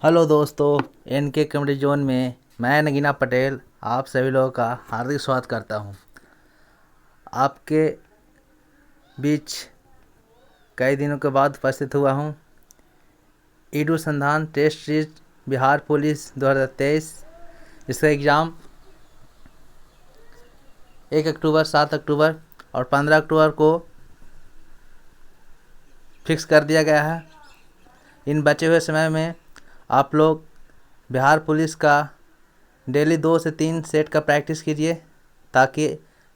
Hello दोस्तों, N के comedy zone में मैं नगीना पटेल आप सभी लोगों का हार्दिक स्वागत करता हूं। आपके बीच कई दिनों के बाद उपस्थित हुआ हूं। ईडू संधान टेस्ट सीरीज बिहार पुलिस 2023 इसका एग्ज़ाम 1 अक्टूबर, 7 अक्टूबर और 15 अक्टूबर को फिक्स कर दिया गया है। इन बचे हुए समय में आप लोग बिहार पुलिस का डेली 2 से 3 सेट का प्रैक्टिस कीजिए ताकि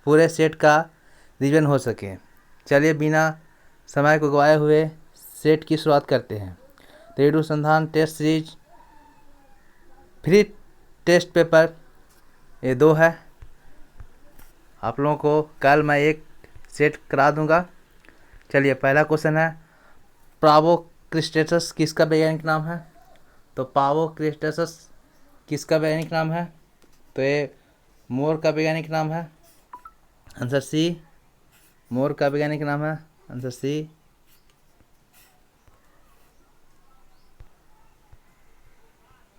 पूरे सेट का रिवीजन हो सके। चलिए बिना समय को गवाए हुए सेट की शुरुआत करते हैं। तो Edusandhan test series free test paper ये 2 है। आप लोगों को कल मैं एक सेट करा दूंगा। चलिए पहला क्वेश्चन है, पावोक्रिस्टेसस किसका वैज्ञानिक नाम है? तो पावोक्रिस्टेसस किसका वैज्ञानिक नाम है? तो ये मोर का वैज्ञानिक नाम है। आंसर सी, मोर का वैज्ञानिक नाम है। Answer C.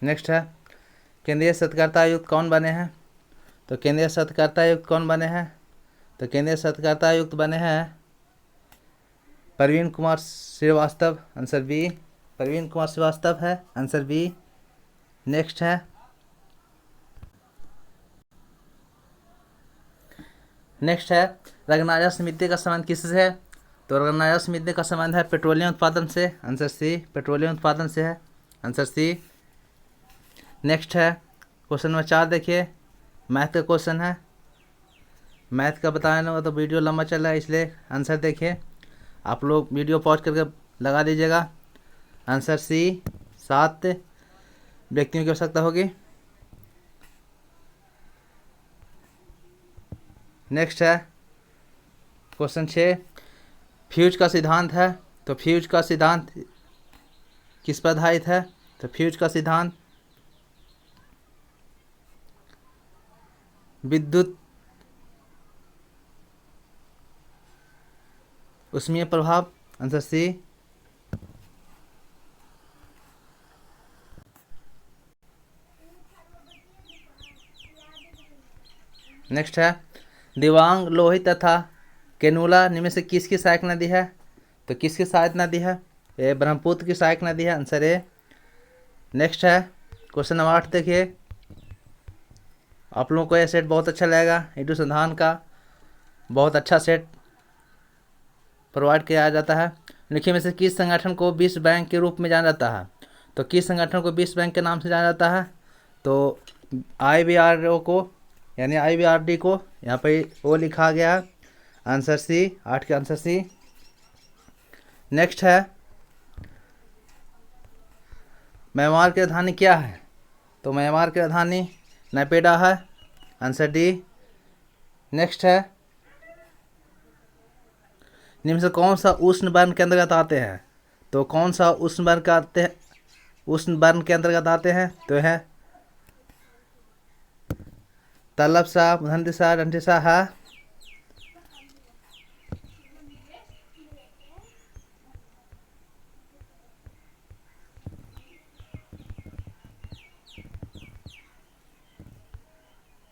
नेक्स्ट है, केंद्रीय सत्कर्ता आयुक्त कौन बने हैं? तो केंद्रीय सत्कर्ता आयुक्त कौन बने हैं? तो केंद्रीय सत्कर्ता आयुक्त बने हैं प्रवीण कुमार श्रीवास्तव। आंसर बी, प्रवीण कुमार श्रीवास्तव है। Answer B. नेक्स्ट है, रंगनाजा समिति का संबंध किससे है? तो रंगनाजा समिति का संबंध है पेट्रोलियम उत्पादन से। आंसर सी, पेट्रोलियम उत्पादन से है। Answer C. नेक्स्ट है, क्वेश्चन नंबर 4 देखिए, मैथ का क्वेश्चन है। मैथ का बताने होगा तो वीडियो लंबा चल रहा है, इसलिए आंसर देखिए। आप लोग वीडियो पॉज करके लगा दीजिएगा। आंसर सी, 7 व्यक्तियों की आवश्यकता होगी। नेक्स्ट है क्वेश्चन 6, फ्यूज का सिद्धांत है। तो फ्यूज का सिद्धांत किस पर आधारित है? तो फ्यूज का सिद्धांत विद्युत उष्मीय प्रभाव। Answer C. नेक्स्ट है, दिवांग, लोहित तथा केनुला निम्न से किसकी सहायक नदी है? तो किसकी सहायक नदी है? ये ब्रह्मपुत्र की सहायक नदी है। Answer A. नेक्स्ट है क्वेश्चन नंबर 8 देखिए, आप लोगों को यह सेट बहुत अच्छा लगेगा। ईडू संधान का बहुत अच्छा सेट प्रोवाइड किया जाता है। निम्न में से किस संगठन को विश्व बैंक के रूप में जाना जाता है? तो किस संगठन को विश्व बैंक के नाम से जाना जाता है? तो IBRO को, यानी IBRD को यहाँ पे वो लिखा गया है। आंसर सी, 8 का आंसर सी। नेक्स्ट है, म्यांमार की राजधानी क्या है? तो म्यांमार की राजधानी नैपेडा है। Answer D. नेक्स्ट है, निम्न से कौन सा उष्ण वर्ण के अंतर्गत आते हैं? तो कौन सा उष्ण वर्ण का उष्ण वर्ण के अंतर्गत आते हैं? तो है तलबसा, मुहंदिसा, डंठिसा है।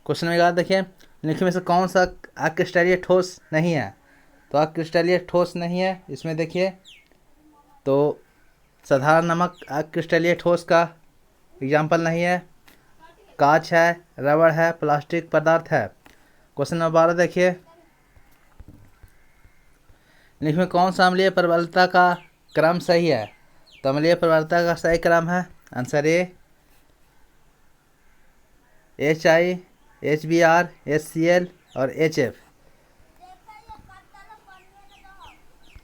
क्वेश्चन में याद देखिए, निम्न में से कौन सा अक्रिस्टलीय ठोस नहीं है? तो अक्रिस्टलीय ठोस नहीं है, इसमें देखिए तो साधारण नमक अक्रिस्टलीय ठोस का एग्जाम्पल नहीं है। कांच है, रबड़ है, प्लास्टिक पदार्थ है। क्वेश्चन नंबर 12 देखिए, निम्न में कौन सा अम्लीय प्रबलता का क्रम सही है? तो अम्लीय प्रबलता का सही क्रम है। Answer A, HI, HBr, HCl और HF।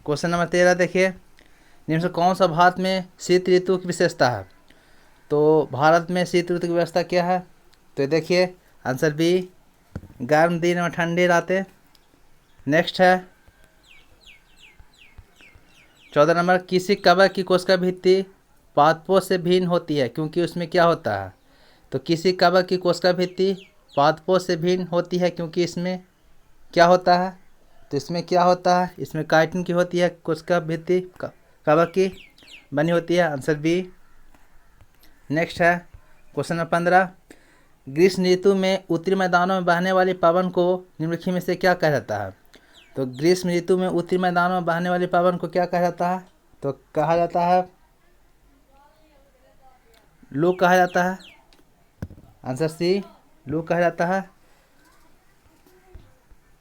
क्वेश्चन नंबर 13 देखिए, निम्न से कौन सा भारत में शीत ऋतु की विशेषता है? तो भारत में शीत ऋतु की व्यवस्था क्या है? तो देखिए आंसर बी, गर्म दिन और ठंडी रातें। नेक्स्ट है 14 नंबर, किसी कवक की कोशिका भित्ति पादपों से भिन्न होती है क्योंकि उसमें क्या होता है? तो किसी कवक की कोशिका भित्ति पादपों से भिन्न होती है क्योंकि इसमें क्या होता है? तो इसमें क्या होता है? इसमें काइटिन की होती है, कोशिका भित्ति कवक की बनी होती है। Answer B. नेक्स्ट है क्वेश्चन नंबर 15, ग्रीष्म ऋतु में उत्तरी मैदानों में बहने वाली पवन को निम्नलिखित में से क्या कहा जाता है? तो ग्रीष्म ऋतु में उत्तरी मैदानों में बहने वाली पवन को क्या कहा जाता है? तो कहा जाता है लू कहा जाता है। आंसर सी, लू कहा जाता है।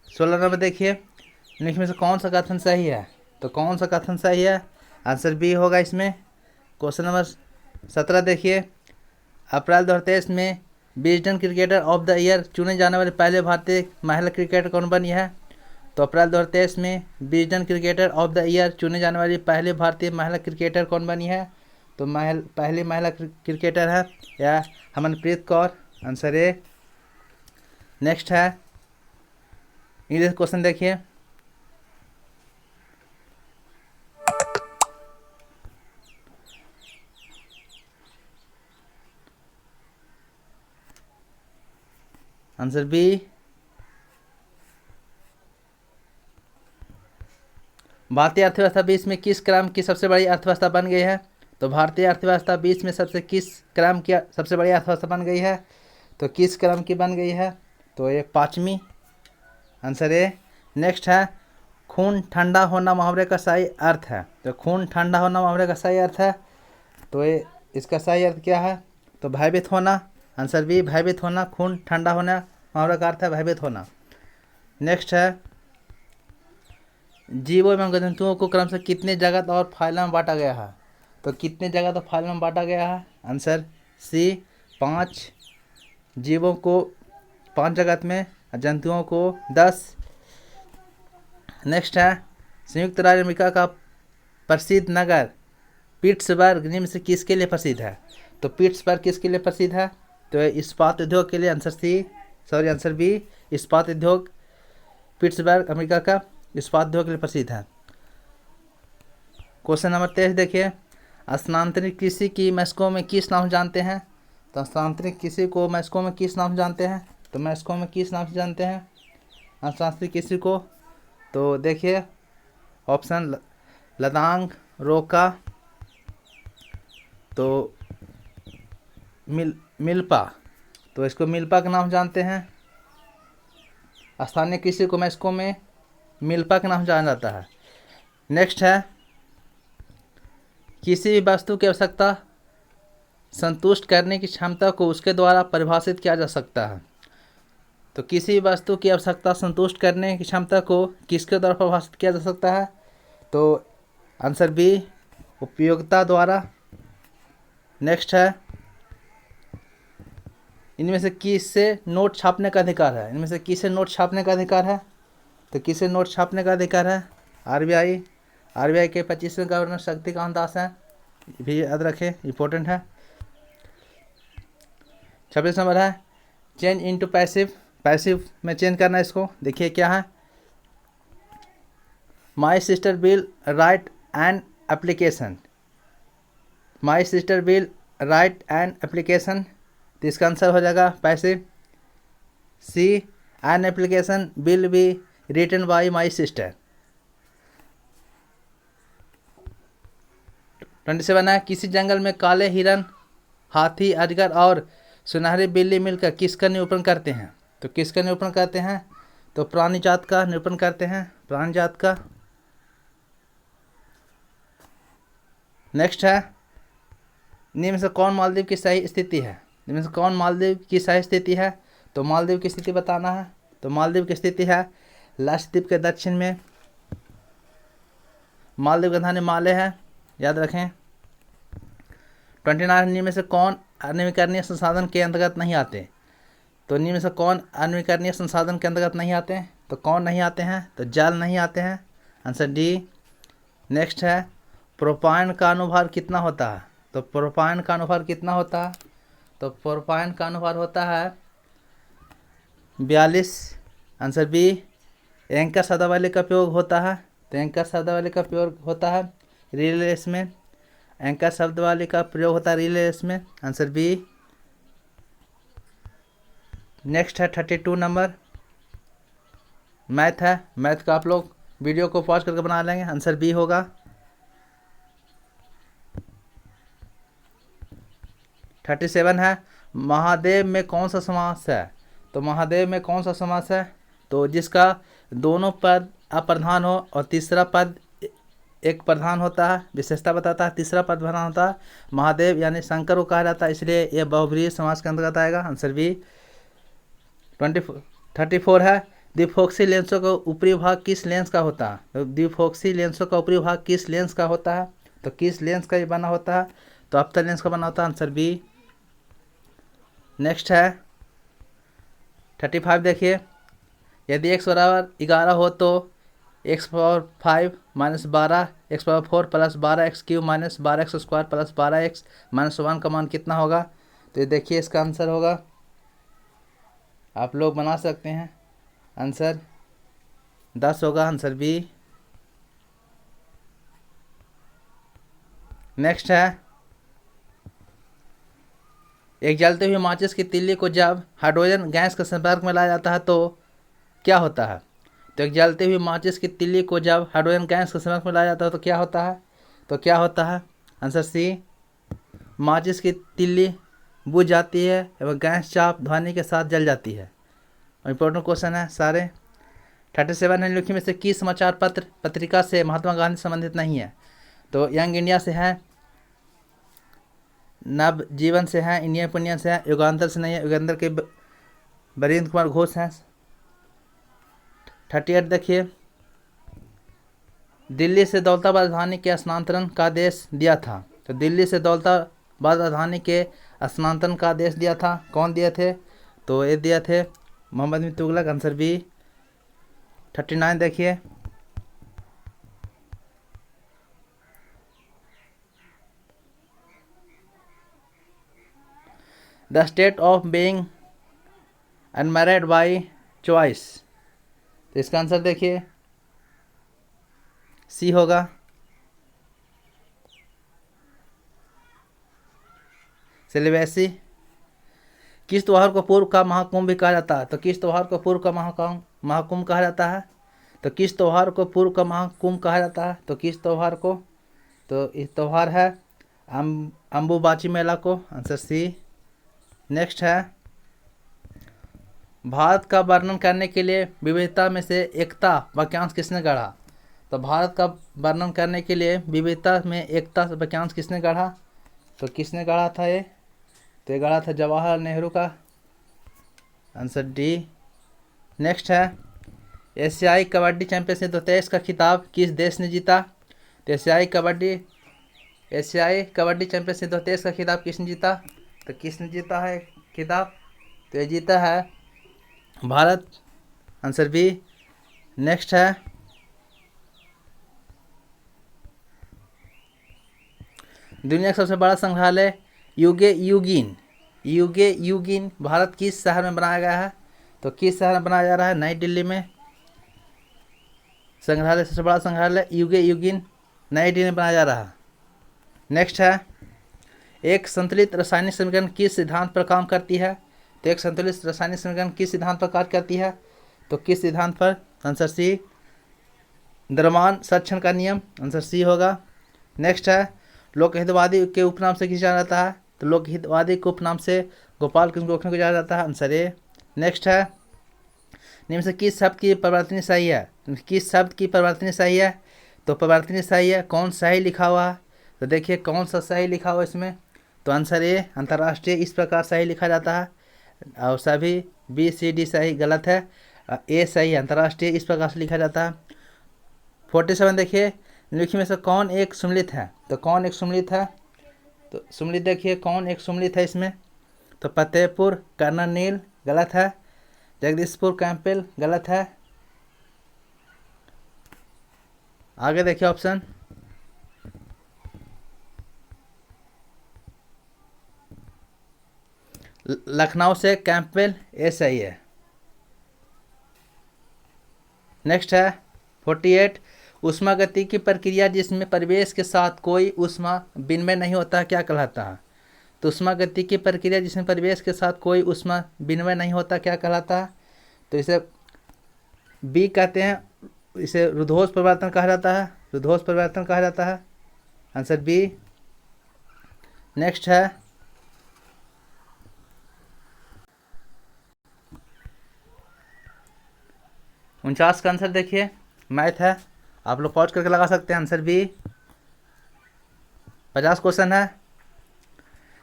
16 नंबर देखिए, निम्नलिखित में से कौन सा कथन सही है? तो कौन सा कथन सही है? आंसर बी होगा इसमें। क्वेश्चन नंबर 17 देखिए, अप्रैल 2023 में Wisden cricketer of the year चुने जाने वाले पहले भारतीय महिला क्रिकेटर कौन बनी है? तो अप्रैल 2023 में Wisden cricketer of the year चुने जाने वाली पहले भारतीय महिला क्रिकेटर कौन बनी है? तो पहली महिला क्रिकेटर है या Harmanpreet Kaur. Answer A. Next है इंग्लिश क्वेश्चन देखिए, आंसर बी। भारतीय अर्थव्यवस्था 20 में किस क्रम की सबसे बड़ी अर्थव्यवस्था बन गई है? तो भारतीय अर्थव्यवस्था 20 में किस क्रम की सबसे बड़ी अर्थव्यवस्था बन गई है? तो किस क्रम की बन गई है? तो ये 5वीं। Answer A. नेक्स्ट है खून ठंडा होना मुहावरे का सही अर्थ है। तो खून ठंडा होना मुहावरे का सही अर्थ है, तो ये इसका सही अर्थ क्या है? तो भयभीत होना। आंसर बी, भयभीत होना। खून ठंडा होना मुहावरे का अर्थ है भयभीत होना। नेक्स्ट है जीवों एवं जंतुओं को क्रमशः कितने जगत और फाइल में बांटा गया है? तो कितने जगत और फाइल में बांटा गया है? Answer C, 5। जीवों को 5 जगत में, जंतुओं को 10। नेक्स्ट है संयुक्त राज्य अमेरिका का प्रसिद्ध नगर पिट्सबर्ग निम्न से किसके लिए प्रसिद्ध है? तो पिट्सबर्ग किसके लिए प्रसिद्ध है? तो इस्पात उद्योग के लिए। आंसर बी, इस्पात उद्योग। पिट्सबर्ग अमेरिका का इस्पात उद्योग के लिए प्रसिद्ध है। क्वेश्चन नंबर 23 देखिए, स्थानांतरित कृषि की मैस्को में किस नाम से जानते हैं? तो स्थानांतरित कृषि को मैस्को में किस नाम से जानते हैं? तो मैस्को में किस नाम से जानते हैं स्थानांतरित कृषि को? तो देखिए ऑप्शन लदांग, रोका, तो मिल्पा। तो इसको मिल्पा के नाम जानते हैं। स्थानीय कृषि को मैस्को में मिल्पा के नाम से जाना जाता है। नेक्स्ट है किसी भी वस्तु की आवश्यकता संतुष्ट करने की क्षमता को उसके द्वारा परिभाषित किया जा सकता है। तो किसी भी वस्तु की आवश्यकता संतुष्ट करने की क्षमता को किसके द्वारा परिभाषित किया जा सकता है? तो आंसर बी, उपयोगिता द्वारा। नेक्स्ट है इनमें से किससे नोट छापने का अधिकार है? इनमें से किसे नोट छापने का अधिकार है? तो किसे नोट छापने का अधिकार है? आरबीआई के 25वें गवर्नर शक्तिकांत दास हैं, भी याद रखें, इंपॉर्टेंट है। 26 नंबर है चेंज इनटू पैसिव में चेंज करना है इसको। देखिए क्या है, my sister will write an application. My sister will write an application, तो इसका आंसर हो जाएगा passive. C, an application will be written by my sister. 27 है किसी जंगल में काले हिरन, हाथी, अजगर और सुनहरी बिल्ली मिलकर किसका निरूपण करते हैं? तो किसका निरूपण करते हैं? तो प्राणी जात का निरूपण करते हैं, प्राणी जात का। नेक्स्ट है निम्न से कौन मालदीव की सही स्थिति है? निम्न से कौन मालदीव की सही स्थिति है? तो मालदीव की स्थिति बताना है। तो मालदीव की स्थिति है लक्षद्वीप के दक्षिण में। मालदीव का राजधानी माले है, याद रखें। 29 निम्न में से कौन अन्वीकरणीय संसाधन के अंतर्गत नहीं आते? तो निम्न में से कौन अन्वीकरणीय संसाधन के अंतर्गत नहीं आते हैं? तो कौन नहीं आते हैं? तो जल नहीं आते हैं, आंसर डी। नेक्स्ट है प्रोपाइन का अनुभार कितना होता है? तो प्रोपाइन का अनुभार कितना होता है? तो प्रोपाइन का अनुभार होता है 42, आंसर बी। एंकर शब्दावली का प्रयोग होता है, तो एंकर शब्दावली का प्रयोग होता है रिले रेस में। एंकर शब्दावली का प्रयोग होता है रिले रेस में, आंसर बी। नेक्स्ट है 32 नंबर मैथ है। मैथ का आप लोग वीडियो को पॉज करके बना लेंगे, आंसर बी होगा। 37 है, महादेव में कौन सा समास है? तो महादेव में कौन सा समास है? तो जिसका दोनों पद अप्रधान हो और तीसरा पद एक प्रधान होता है, विशेषता बताता है, तीसरा पद प्रधान होता है, महादेव यानी शंकर को कहा जाता है, इसलिए यह बहुब्रीहि समास के अंतर्गत आएगा। Answer B. 34 है, द्विफोक्सी लेंसों का ऊपरी भाग किस लेंस का होता है? तो द्विफोक्सी लेंसों का ऊपरी भाग किस लेंस का होता है? तो किस लेंस का ये बना होता है? तो अप्तर लेंस का बना होता है। Answer B. नेक्स्ट है 35, देखिए, यदि x बराबर 11 हो तो x power 5 minus 12 x power 4 plus 12 x cube minus 12 x square plus 12 x minus 1 का मान कितना होगा? तो ये देखिए इसका आंसर होगा, आप लोग बना सकते हैं, आंसर 10 होगा। Answer B. नेक्स्ट है, एक जलते हुए माचिस की तिल्ली को जब हाइड्रोजन गैस के संपर्क में लाया जाता है तो क्या होता है? तो एक जलते हुए माचिस की तिल्ली को जब हाइड्रोजन गैस के संपर्क में लाया जाता है तो क्या होता है? तो क्या होता है? आंसर सी, माचिस की तिल्ली बुझ जाती है एवं गैस चाप ध्वनि के साथ जल जाती है। इंपॉर्टेंट क्वेश्चन है सारे। 37 निम्नलिखित में से किस समाचार पत्र पत्रिका से महात्मा गांधी संबंधित नहीं है? तो यंग इंडिया से है, नव जीवन से है, इंडियन ओपिनियन से है, युगांतर से नहीं है, युगांतर के वीरेंद्र कुमार घोष हैं। 38 देखिए, दिल्ली से दौलताबाद राजधानी के स्थानांतरण का आदेश दिया था। तो दिल्ली से दौलताबाद राजधानी के स्थानांतरण का आदेश दिया था, कौन दिए थे? तो ये दिए थे मोहम्मद बिन तुगलक। Answer B. 39 देखिए, the state of being unmarried by choice. तो इसका आंसर देखिए सी होगा। सिलेबसी, किस त्योहार को पूर्व का महाकुंभ भी कहा जाता है? तो किस त्योहार को पूर्व का महाकुंभ कहा जाता है? तो किस त्योहार को पूर्व का महाकुंभ कहा जाता है? तो किस त्योहार को? तो इस त्योहार है अम्बुबाची मेला को। Answer C. नेक्स्ट है, भारत का वर्णन करने के लिए विविधता में से एकता वाक्यांश किसने गढ़ा? तो भारत का वर्णन करने के लिए विविधता में एकता वाक्यांश किसने गढ़ा? तो किसने गढ़ा था ये? तो ये गढ़ा था जवाहरलाल नेहरू का। Answer D. नेक्स्ट है, एशियाई कबड्डी चैंपियनशिप 2023 का खिताब किस देश ने जीता? तो एशियाई कबड्डी चैंपियनशिप 2023 का खिताब किसने जीता? तो किसने जीता है खिताब? तो ये जीता है भारत। Answer B. नेक्स्ट है, दुनिया का सबसे बड़ा संग्रहालय युगे युगिन भारत किस शहर में बनाया गया है? तो किस शहर में बनाया जा रहा है? नई दिल्ली में। संग्रहालय, सबसे बड़ा संग्रहालय युगे युगिन नई दिल्ली में बनाया जा रहा है। नेक्स्ट है, एक संतुलित रासायनिक समीकरण किस सिद्धांत पर काम करती है? तो एक संतुलित रासायनिक समीकरण किस सिद्धांत पर कार्य करती है? तो किस सिद्धांत पर? आंसर सी, द्रव्यमान संरक्षण का नियम। आंसर सी होगा। नेक्स्ट है, लोकहितवादी के उपनाम से किसे जाना जाता है? तो लोकहितवादी के उपनाम से गोपाल कृष्ण गोखले को जाना जाता है। Answer A. नेक्स्ट है, निम्न से किस शब्द की परिवर्तनीय सही है? किस शब्द की परिवर्तनीय सही है? तो परिवर्तनीय सही है, कौन सही लिखा हुआ है? तो देखिए कौन सा सही लिखा हुआ इसमें? तो आंसर ए, अंतर्राष्ट्रीय इस प्रकार सही लिखा जाता है, और सभी बी सी डी सही गलत है, ए सही है, अंतर्राष्ट्रीय इस प्रकार से लिखा जाता है। 47 देखिए, निम्नलिखित में से कौन एक सुम्मिलित है? तो कौन एक सुम्मिलित है? तो सुम्मिलित देखिए कौन एक सुम्मिलित है इसमें? तो फतेहपुर कर्नल नील गलत है, जगदीशपुर कैंपबेल गलत है। आगे देखिए ऑप्शन, लखनऊ से कैंपबेल ए सही है। नेक्स्ट है 48, ऊष्मागति की प्रक्रिया जिसमें परिवेश के साथ कोई ऊष्मा विनिमय नहीं होता है क्या कहलाता है? तो ऊष्मागति की प्रक्रिया जिसमें परिवेश के साथ कोई ऊष्मा विनिमय नहीं होता क्या कहलाता है? तो इसे बी कहते हैं, इसे रुद्धोष परिवर्तन कहा जाता है, रुद्धोष परिवर्तन कहा जाता है। Answer B. नेक्स्ट है 49 का आंसर देखिए, मैथ है, आप लोग पॉज करके लगा सकते हैं। Answer B. 50 क्वेश्चन है,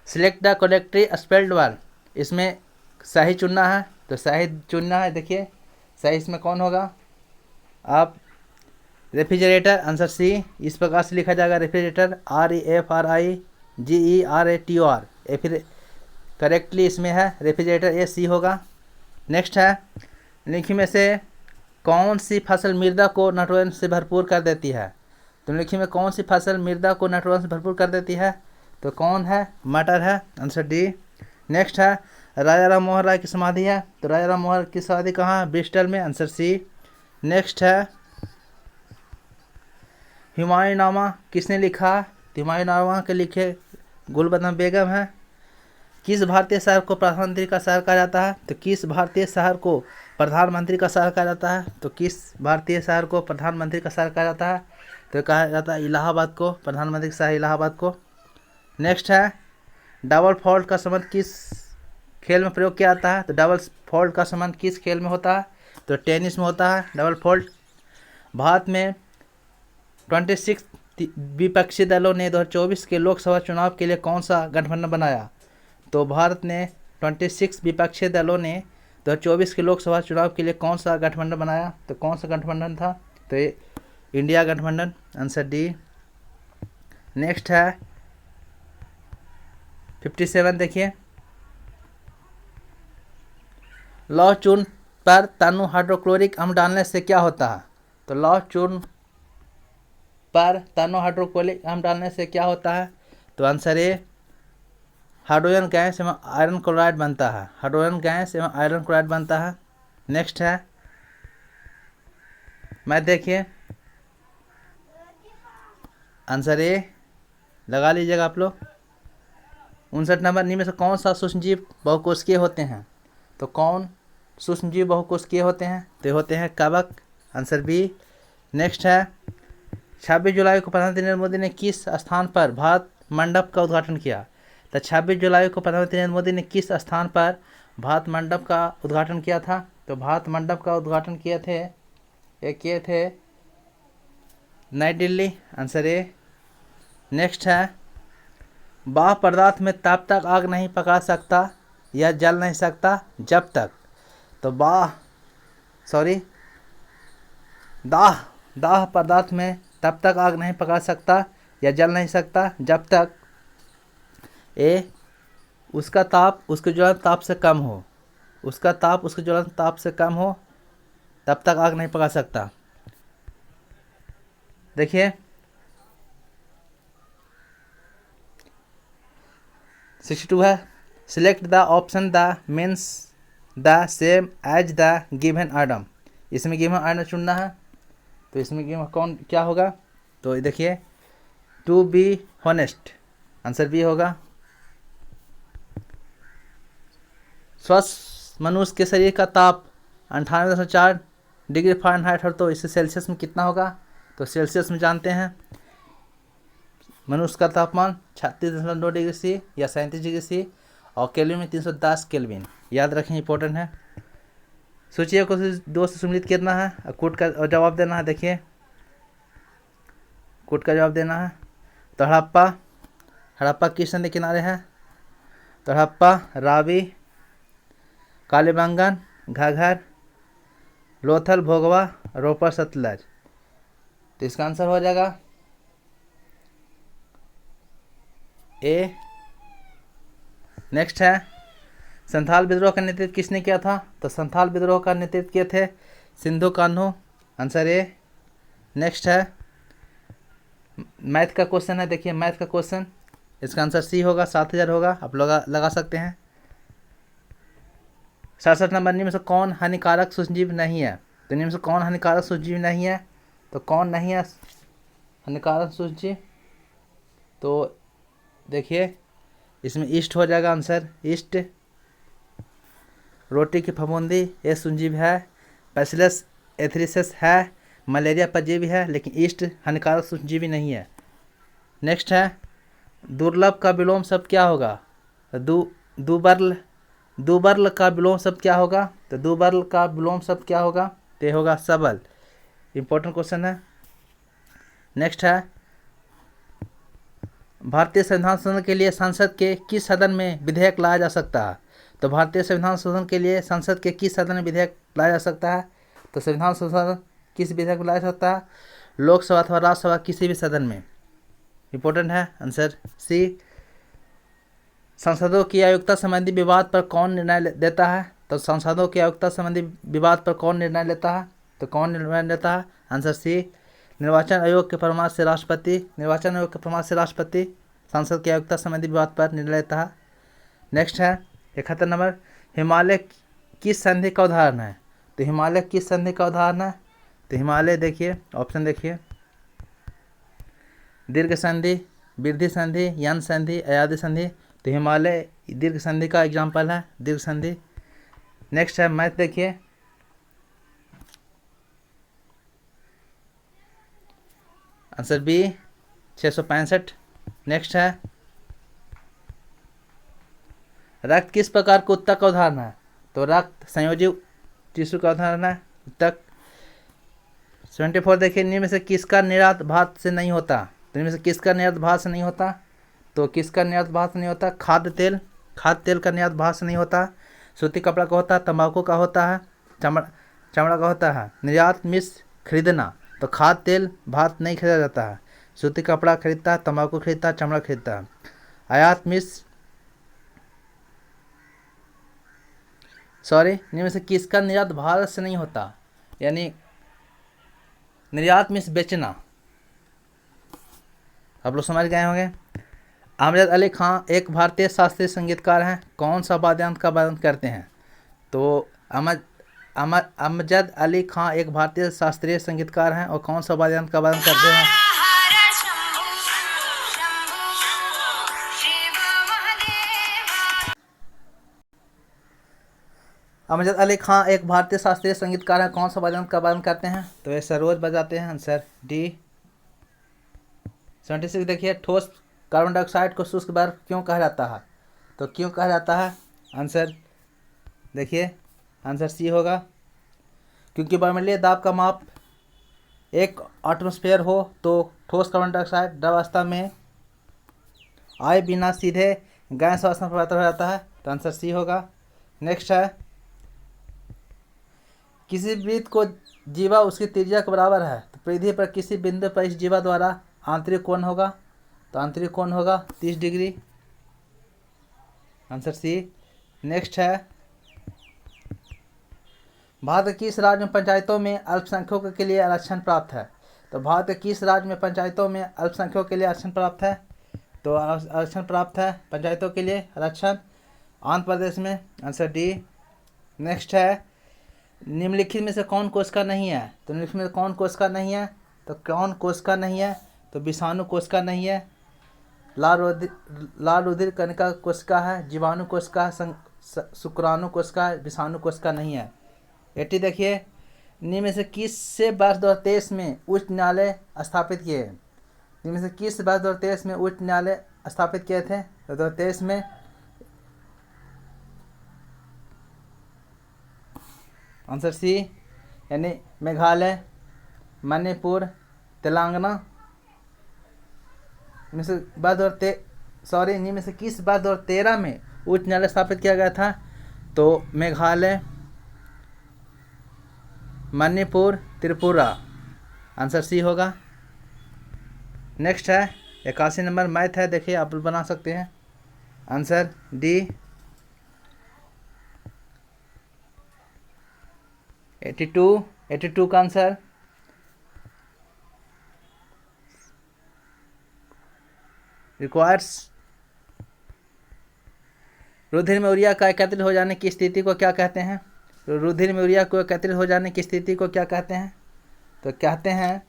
select the correctly spelled word, इसमें सही चुनना है, तो सही चुनना है। देखिए सही इसमें कौन होगा, आप रेफ्रिजरेटर, आंसर सी। इस प्रकार से लिखा जाएगा रेफ्रिजरेटर, REFRIGERATOR, ये फिर करेक्टली इसमें है रेफ्रिजरेटर, ये सी होगा। नेक्स्ट है, निम्नलिखित में से कौन सी फसल मृदा को नाइट्रोजन से भरपूर कर देती है। तो निम्नलिखित में कौन सी फसल मृदा को नाइट्रोजन से भरपूर कर देती है, तो कौन है, मटर है, आंसर डी। नेक्स्ट है, राजा राम मोहन राय की समाधि है, तो राजा राम मोहन की समाधि कहाँ है, ब्रिस्टल में, आंसर सी। नेक्स्ट है, हुमायूंनामा किसने लिखा, तो हुमायूंनामा के लिखे गुलबदन बेगम है। किस भारतीय शहर को प्रधानमंत्री का शहर कहा जाता है, तो किस भारतीय शहर को प्रधानमंत्री का शहर कहा जाता है, तो किस भारतीय शहर को प्रधानमंत्री का शहर कहा जाता है, तो कहा जाता है इलाहाबाद को, प्रधानमंत्री का शहर इलाहाबाद को। नेक्स्ट है, डबल फॉल्ट का संबंध किस खेल में प्रयोग किया जाता है, तो डबल फॉल्ट का संबंध किस खेल में होता है, तो टेनिस में होता है डबल फॉल्ट। भारत में 26 विपक्षी दलों ने 2024 के लोकसभा चुनाव के लिए कौन सा गठबंधन बनाया, तो भारत ने 26 विपक्षी दलों ने 2024 के लोकसभा चुनाव के लिए कौन सा गठबंधन बनाया, तो कौन सा गठबंधन था, तो ये इंडिया गठबंधन, आंसर डी। नेक्स्ट है 57, देखिए, लौह चूर्ण पर तनु हाइड्रोक्लोरिक अम्ल डालने से क्या होता है, तो लौह चूर्ण पर तनु हाइड्रोक्लोरिक अम्ल डालने से क्या होता है, तो आंसर ए, हाइड्रोजन गैस एवं आयरन क्लोराइड बनता है, हाइड्रोजन गैस एवं आयरन क्लोराइड बनता है। नेक्स्ट है, मैं देखिए आंसर ए लगा लीजिएगा आप लोग। 59 नंबर, निम्न में से कौन सा सूक्ष्मजीव बहुकोशिकीय होते हैं, तो कौन सूक्ष्मजीव बहुकोशिकीय होते हैं, तो होते हैं कवक, आंसर बी। नेक्स्ट है, 26 जुलाई को प्रधानमंत्री नरेंद्र मोदी ने किस स्थान पर भारत मंडप का उद्घाटन किया, तो 26 जुलाई को प्रधानमंत्री नरेंद्र मोदी ने किस स्थान पर भारत मंडप का उद्घाटन किया था, तो भारत मंडप का उद्घाटन किए थे नई दिल्ली, आंसर ए। नेक्स्ट है, बाह्य पदार्थ में तब तक आग नहीं पकड़ सकता या जल नहीं सकता जब तक, तो दाह पदार्थ में तब तक आग नहीं पकड़ सकता या जल नहीं सकता जब तक ए, उसका ताप उसके ज्वलन ताप से कम हो, उसका ताप उसके ज्वलन ताप से कम हो, तब तक आग नहीं पकड़ सकता। देखिए 62 है, select the option the means the same as the given item, इसमें गिवन आइटम चुनना है, तो इसमें गिवन कौन क्या होगा, तो देखिए to be honest, answer B होगा। स्वस्थ मनुष्य के शरीर का ताप 98.4 डिग्री फ़ारेनहाइट है, तो इससे सेल्सियस में कितना होगा, तो सेल्सियस में जानते हैं मनुष्य का तापमान 36.2 डिग्री सी या 37 डिग्री सी, और केल्विन में 310 केल्विन, याद रखें, इंपॉर्टेंट है। सोचिए को 2 से सम्मिलित करना है और कूट का जवाब देना है। देखिए कूट का जवाब देना है, तो हड़प्पा किस नदी किनारे है, तो हड़प्पा रावी, कालीबंगन, घाघर, लोथल, भोगवा, रोपर, सतलज, तो इसका आंसर हो जाएगा ए। नेक्स्ट है, संथाल विद्रोह का नेतृत्व किसने किया था, तो संथाल विद्रोह का नेतृत्व किए थे Sindhu Kanhu, answer A. Next है, मैथ का क्वेश्चन है, देखिए मैथ का क्वेश्चन, इसका आंसर सी होगा, 7000 होगा, आप लोग लगा सकते हैं। 67 नंबर, निम्न में से कौन हानिकारक सूक्ष्मजीव नहीं है, तो निम्न में से कौन हानिकारक सूक्ष्मजीव नहीं है, तो कौन नहीं है हानिकारक सूक्ष्मजीव, तो देखिए इसमें ईस्ट हो जाएगा आंसर, ईस्ट। रोटी की फफूंदी ये सूक्ष्मजीव है, बैसिलस एथेरियस है, मलेरिया परजीवी है, लेकिन ईस्ट हानिकारक सूक्ष्मजीवी नहीं है। नेक्स्ट है, दुर्लभ का विलोम शब्द क्या होगा, दुबर्ल का विलोम शब्द क्या होगा, तो दुबर्ल का विलोम शब्द क्या होगा, ते होगा सबल। इम्पोर्टेंट क्वेश्चन है। नेक्स्ट है, भारतीय संविधान संशोधन के लिए संसद के किस सदन में विधेयक लाया जा सकता है? तो भारतीय संविधान संशोधन के लिए संसद के किस सदन में विधेयक लाया जा सकता है? तो संविधान संशोधन किस विधेयक में लाया जा सकता है? लोकसभा अथवा राज्यसभा किसी भी सदन में। इंपॉर्टेंट है आंसर सी। संसदों की आयुक्ता संबंधी विवाद पर कौन निर्णय देता है? तो संसदों की आयुक्ता संबंधी विवाद पर कौन निर्णय लेता है? तो कौन निर्णय लेता है? Answer C. निर्वाचन आयोग के परामर्श से राष्ट्रपति, निर्वाचन आयोग के परामर्श से राष्ट्रपति संसद की आयुक्ता संबंधी विवाद पर निर्णय लेता है। नेक्स्ट है 71 नंबर, हिमालय किस संधि का उदाहरण है? तो हिमालय किस संधि का उदाहरण है? तो हिमालय देखिए, ऑप्शन देखिए, दीर्घ संधि, वृद्धि संधि, यन संधि, अयाधी संधि। तो हिमालय दीर्घ संधि का एग्जाम्पल है, दीर्घ संधि। नेक्स्ट है मैथ देखिए, आंसर बी 665। नेक्स्ट है, रक्त किस प्रकार के ऊतक का उदाहरण है? तो रक्त संयोजी टिश्यू का उदाहरण है, ऊतक। 74 देखिए, निम्न में से किसका निर्यात भारत से नहीं होता? तो इनमें से किसका निर्यात भारत से नहीं होता? तो किसका निर्यात भारत से नहीं होता? खाद्य तेल, खाद्य तेल का निर्यात भारत से नहीं होता। सूती कपड़ा का होता है, तंबाकू का होता है, चमड़ा का होता है। निर्यात मीन्स खरीदना, तो खाद्य तेल भारत नहीं खरीदा जाता है, सूती कपड़ा खरीदता है, तंबाकू खरीदता है, चमड़ा खरीदता है। आयात मीन्स इनमें से किसका निर्यात भारत से नहीं होता? यानी निर्यात मीन्स बेचना। आप लोग समझ गए होंगे। अमजद अली खां एक भारतीय शास्त्रीय संगीतकार हैं, कौन सा वाद्य यंत्र का वादन करते हैं? तो अमजद अली खां एक भारतीय शास्त्रीय संगीतकार हैं और कौन सा वाद्य यंत्र का वादन करते हैं? अमजद अली खां एक भारतीय शास्त्रीय संगीतकार हैं, कौन सा वाद्य यंत्र का वादन करते हैं? तो ये सरोज बजाते हैं, आंसर डी। 76 देखिए, ठोस कार्बन डाइऑक्साइड को शुष्क बर्फ क्यों कहा जाता है? तो क्यों कहा जाता है? आंसर देखिए, आंसर सी होगा, क्योंकि वायुमंडलीय दाब का माप 1 एटमॉस्फेयर हो तो ठोस कार्बन डाइऑक्साइड द्रवावस्था में आए बिना सीधे गैस अवस्था में परिवर्तित हो जाता है। तो आंसर सी होगा। नेक्स्ट है, किसी वृत्त को जीवा उसकी त्रिज्या के बराबर है, तो परिधि पर किसी बिंदु पर इस जीवा द्वारा आंतरिक कोण होगा। तो आंतरिक कोण होगा 30 डिग्री, आंसर सी। नेक्स्ट है, भारत के किस राज्य में पंचायतों में अल्पसंख्यकों के लिए आरक्षण प्राप्त है? तो भारत के किस राज्य में पंचायतों में अल्पसंख्यकों के लिए आरक्षण प्राप्त है? तो आरक्षण प्राप्त है पंचायतों के लिए आरक्षण आंध्र प्रदेश में, आंसर डी। नेक्स्ट है, निम्नलिखित में से कौन कोशिका नहीं है? तो निम्नलिखित में कौन कोशिका नहीं है? तो कौन कोशिका नहीं है? तो विषाणु कोशिका नहीं है, लाल रुधिर कणिका कोशिका है, जीवाणु कोशिका, शुक्राणु कोशिका, विषाणु कोशिका नहीं है। 80 देखिए, निम्न में से किस से वर्ष 2023 में उच्च न्यायालय स्थापित किए? निम्न में से किस वर्ष 2023 में उच्च न्यायालय स्थापित किए थे? तो 2023 में आंसर सी, यानी मेघालय, मणिपुर, तेलंगाना। इनमें से इनमें से किस बार 2013 में उच्च न्यायालय स्थापित किया गया था? तो मेघालय, मणिपुर, त्रिपुरा, आंसर सी होगा। नेक्स्ट है 81 नंबर, मैथ है, देखिए आप बना सकते हैं, आंसर डी। 82 का आंसर रिक्वायर्स रुधिर में यूरिया का एकत्रित हो जाने की स्थिति को क्या कहते हैं? तो रुधिर में यूरिया को एकत्रित हो जाने की स्थिति को क्या कहते हैं? तो कहते हैं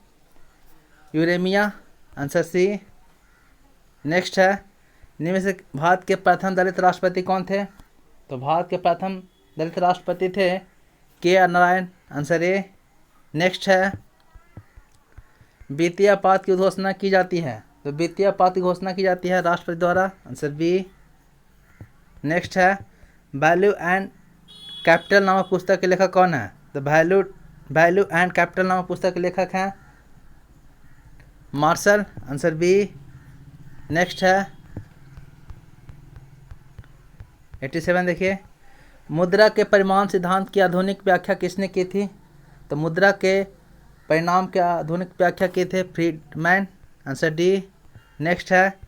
यूरेमिया, आंसर सी। नेक्स्ट है, निम्न से भारत के प्रथम दलित राष्ट्रपति कौन थे? तो भारत के प्रथम दलित राष्ट्रपति थे के नारायण, आंसर ए। नेक्स्ट है, वित्तीय पात की घोषणा की जाती है? तो वित्तीय पात की घोषणा की जाती है राष्ट्रपति द्वारा, आंसर बी। नेक्स्ट है, वैल्यू एंड कैपिटल नामक पुस्तक के लेखक कौन है? तो वैल्यू वैल्यू एंड कैपिटल नामक पुस्तक के लेखक हैं मार्शल, आंसर बी। नेक्स्ट है 87, देखिए मुद्रा के परिमाण सिद्धांत की आधुनिक व्याख्या किसने की थी? तो मुद्रा के परिणाम के आधुनिक व्याख्या किए थे फ्रीडमैन, आंसर डी। नेक्स्ट है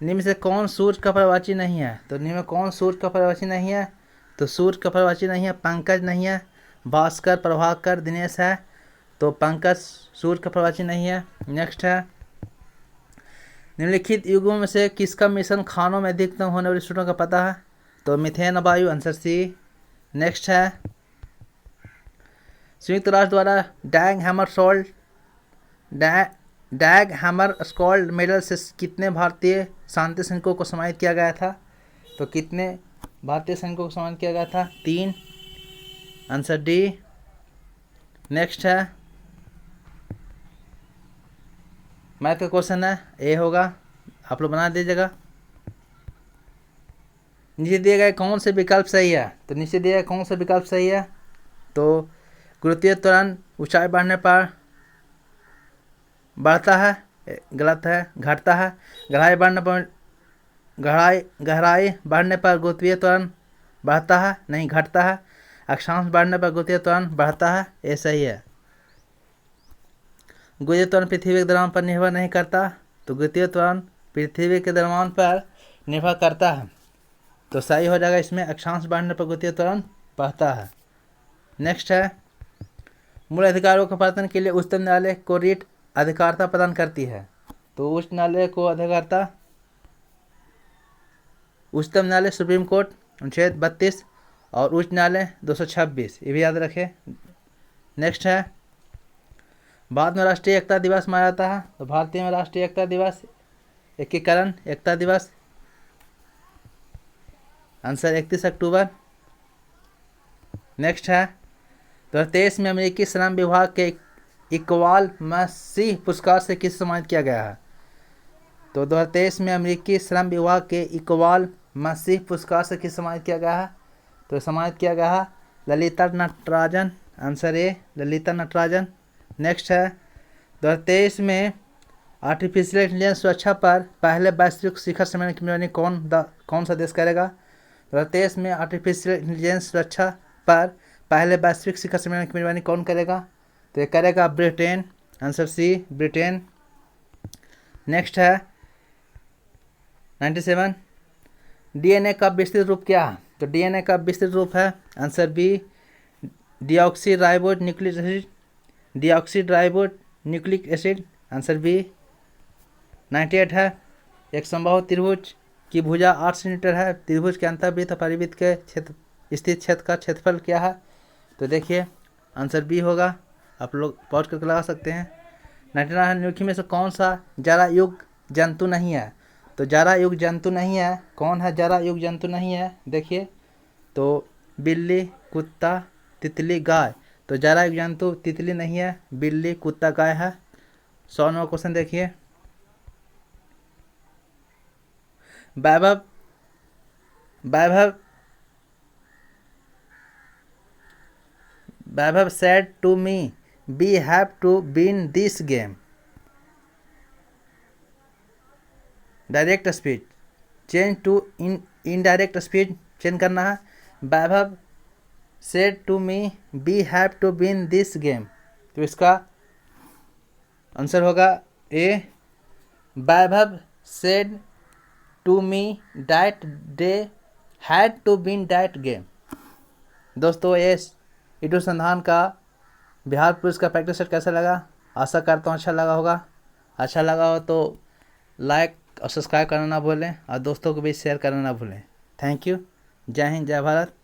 निम्न से कौन सूर्य का परिवाची नहीं है? तो निम्न में कौन सूर्य का परिवाची नहीं है? तो सूर्य का परिवाची नहीं है, पंकज नहीं है, भास्कर, प्रभाकर, दिनेश है। तो पंकज सूर्य का परिवाची नहीं है। नेक्स्ट है निम्नलिखित युगों में से किसका मिश्रण खानों में अधिकतम होने वाली स्रोतों का पता है? तो मीथेन वायु, आंसर सी। नेक्स्ट है संयुक्त राष्ट्र द्वारा डैग हैमर स्कॉल्ड मेडल से कितने भारतीय शांति सैनिकों को सम्मानित किया गया था? तो कितने भारतीय सैनिकों को सम्मानित किया गया था? 3, आंसर डी। नेक्स्ट है मैथ का क्वेश्चन है, ए होगा, आप लोग बना दीजिएगा। नीचे दिए गए कौन से विकल्प सही है? तो नीचे दिए गए कौन से विकल्प सही है? तो गुरुत्वीय त्वरण ऊंचाई बढ़ने पर बढ़ता है, गलत है, घटता है। गहराई बढ़ने पर गुरुत्वीय त्वरण बढ़ता है, नहीं घटता है। अक्षांश बढ़ने पर गुरुत्वीय त्वरण बढ़ता है, ये सही है। गुरुत्वीय त्वरण पृथ्वी के द्रव्यमान पर निर्भर नहीं करता, तो गुरुत्वीय त्वरण पृथ्वी के द्रव्यमान पर निर्भर करता है, तो सही हो जाएगा इसमें अक्षांश बढ़ने पर गुरुत्वीय त्वरण बढ़ता है। नेक्स्ट है मूल अधिकारों के पालन के लिए उच्चतम न्यायालय को रीट अधिकारता प्रदान करती है। तो उच्च न्यायालय को अधिकारता, उच्चतम न्यायालय सुप्रीम कोर्ट अनुच्छेद 32 और उच्च न्यायालय 226, ये भी याद रखें। नेक्स्ट है भारत में राष्ट्रीय एकता दिवस मनाया जाता है। तो भारतीय में राष्ट्रीय एकता दिवस, एकीकरण एकता दिवस, आंसर 31 अक्टूबर। नेक्स्ट है 2023 में अमेरिकी श्रम विभाग के इकबाल मसीह पुरस्कार से किसे सम्मानित किया गया है? तो 2023 में अमेरिकी श्रम विभाग के इकबाल मसीह पुरस्कार से किसे सम्मानित किया गया है? तो सम्मानित किया गया है Lalita Natarajan, answer A, Lalita Natarajan. Next है 2023 में आर्टिफिशियल इंटेलिजेंस सुरक्षा पर पहले वैश्विक शिखर सम्मेलन की मेजबानी कौन सा देश करेगा? 2023 में आर्टिफिशियल इंटेलिजेंस सुरक्षा पर पहले वैश्विक शिखर सम्मेलन की मेजबानी कौन करेगा? तो ये करेगा Britain, answer C, Britain. Next है 97 डीएनए का विस्तृत रूप क्या है? तो डीएनए का विस्तृत रूप है, answer B, deoxyribo nucleic acid, deoxyribo nucleic acid, answer B. 98 है एक समबाहु त्रिभुज की भुजा 8 सेंटीमीटर है, त्रिभुज के अंतर्वृत्त और परिवृत्त के क्षेत्र स्थित क्षेत्र का क्षेत्रफल क्या है? तो देखिए आंसर बी होगा, आप लोग पॉज करके लगा सकते हैं। 99 है निम्नलिखित में से कौन सा जरा युग जंतु नहीं है? तो जरा युग जंतु नहीं है, कौन है जरा युग जंतु नहीं है? देखिए तो बिल्ली, कुत्ता, तितली, गाय। तो जरा युग जंतु तितली नहीं है, बिल्ली, कुत्ता, गाय है। 100 नंबर क्वेश्चन देखिए Vaibhav said to me we have to win this game। Direct speech change to indirect speech change करना है। वैभव said to me we have to win this game। तो इसका आंसर होगा ए, वैभव said to me that they had to win that game। दोस्तों ये Edu संधान का Bihar police का practice set कैसा लगा? आशा करता हूँ अच्छा लगा होगा। अच्छा लगा हो तो लाइक और सब्सक्राइब करना ना भूलें और दोस्तों को भी शेयर करना ना भूलें। Thank you. जय हिंद, जय भारत।